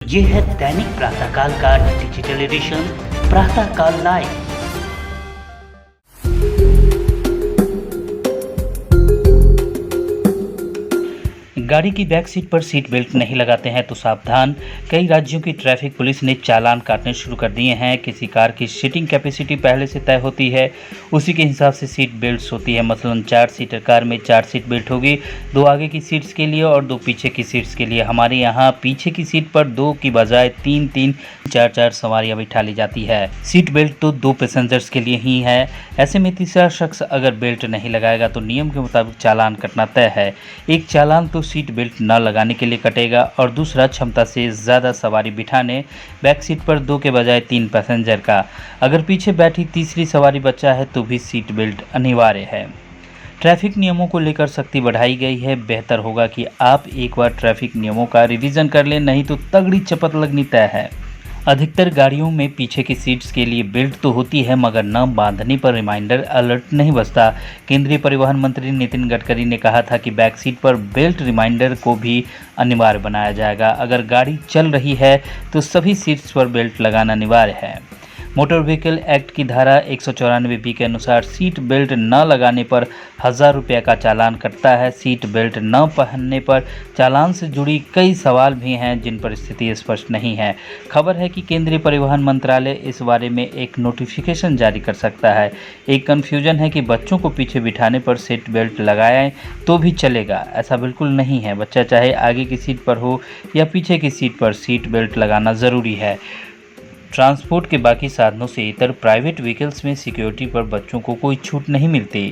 ये है दैनिक प्रातःकाल का डिजिटल एडिशन प्रातःकाल लाइव। गाड़ी की बैक सीट पर सीट बेल्ट नहीं लगाते हैं तो सावधान। कई राज्यों की ट्रैफिक पुलिस ने चालान काटने शुरू कर दिए हैं। किसी कार की सीटिंग कैपेसिटी पहले से तय होती है, उसी के हिसाब से सीट बेल्ट्स होती है। मसलन 4 सीटर कार में 4 सीट बेल्ट होगी, 2 आगे की सीट्स के लिए और 2 पीछे की सीट्स के लिए। हमारे यहाँ पीछे की सीट पर 2 की बजाय 3-3, 4-4 सवारियाँ बिठा ली जाती है। सीट बेल्ट तो 2 पैसेंजर्स के लिए ही है। ऐसे में तीसरा शख्स अगर बेल्ट नहीं लगाएगा तो नियम के मुताबिक चालान कटना तय है। एक चालान तो सीट बेल्ट न लगाने के लिए कटेगा और दूसरा क्षमता से ज़्यादा सवारी बिठाने, बैक सीट पर 2 के बजाय 3 पैसेंजर का। अगर पीछे बैठी तीसरी सवारी बच्चा है तो भी सीट बेल्ट अनिवार्य है। ट्रैफिक नियमों को लेकर सख्ती बढ़ाई गई है। बेहतर होगा कि आप एक बार ट्रैफिक नियमों का रिवीजन कर लें, नहीं तो तगड़ी चपत लगनी तय है। अधिकतर गाड़ियों में पीछे की सीट्स के लिए बेल्ट तो होती है, मगर न बांधने पर रिमाइंडर अलर्ट नहीं बजता। केंद्रीय परिवहन मंत्री नितिन गडकरी ने कहा था कि बैक सीट पर बेल्ट रिमाइंडर को भी अनिवार्य बनाया जाएगा। अगर गाड़ी चल रही है तो सभी सीट्स पर बेल्ट लगाना अनिवार्य है। मोटर व्हीकल एक्ट की धारा 194 के अनुसार सीट बेल्ट न लगाने पर 1000 रुपये का चालान कटता है। सीट बेल्ट न पहनने पर चालान से जुड़ी कई सवाल भी हैं जिन पर स्थिति स्पष्ट नहीं है। खबर है कि केंद्रीय परिवहन मंत्रालय इस बारे में एक नोटिफिकेशन जारी कर सकता है। एक कन्फ्यूजन है कि बच्चों को पीछे बिठाने पर सीट बेल्ट लगाएं तो भी चलेगा। ऐसा बिल्कुल नहीं है। बच्चा चाहे आगे की सीट पर हो या पीछे की सीट पर, सीट बेल्ट लगाना ज़रूरी है। ट्रांसपोर्ट के बाकी साधनों से इतर प्राइवेट व्हीकल्स में सिक्योरिटी पर बच्चों को कोई छूट नहीं मिलती।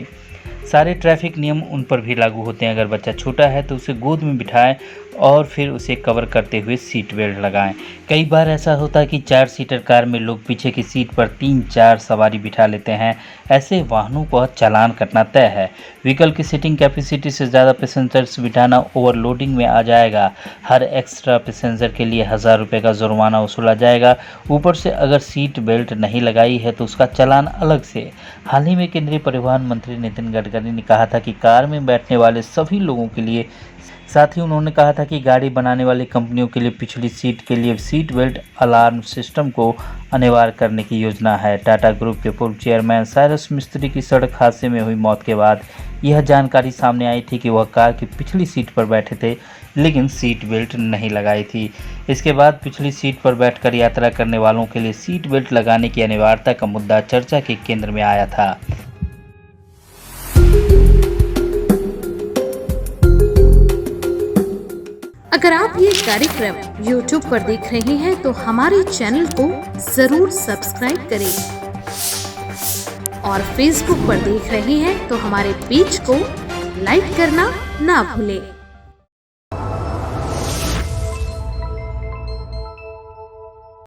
सारे ट्रैफिक नियम उन पर भी लागू होते हैं। अगर बच्चा छोटा है तो उसे गोद में बिठाएं और फिर उसे कवर करते हुए सीट बेल्ट लगाएं। कई बार ऐसा होता है कि 4 सीटर कार में लोग पीछे की सीट पर 3-4 सवारी बिठा लेते हैं। ऐसे वाहनों को चालान कटना तय है। व्हीकल की सीटिंग कैपेसिटी से ज़्यादा पैसेंजर्स बिठाना ओवरलोडिंग में आ जाएगा। हर एक्स्ट्रा पैसेंजर के लिए 1000 रुपये का जुर्माना वसूला जाएगा। ऊपर से अगर सीट बेल्ट नहीं लगाई है तो उसका चालान अलग से। हाल ही में केंद्रीय परिवहन मंत्री नितिन गडकरी ने कहा था कि कार में बैठने वाले सभी लोगों के लिए, साथ ही उन्होंने कहा था कि गाड़ी बनाने वाली कंपनियों के लिए पिछली सीट के लिए सीट बेल्ट अलार्म सिस्टम को अनिवार्य करने की योजना है। टाटा ग्रुप के पूर्व चेयरमैन साइरस मिस्त्री की सड़क हादसे में हुई मौत के बाद यह जानकारी सामने आई थी कि वह कार की पिछली सीट पर बैठे थे लेकिन सीट बेल्ट नहीं लगाई थी। इसके बाद पिछली सीट पर बैठकर यात्रा करने वालों के लिए सीट बेल्ट लगाने की अनिवार्यता का मुद्दा चर्चा के केंद्र में आया था। अगर आप ये कार्यक्रम YouTube पर देख रहे हैं तो हमारे चैनल को जरूर सब्सक्राइब करें और Facebook पर देख रहे हैं तो हमारे पेज को लाइक करना ना भूलें।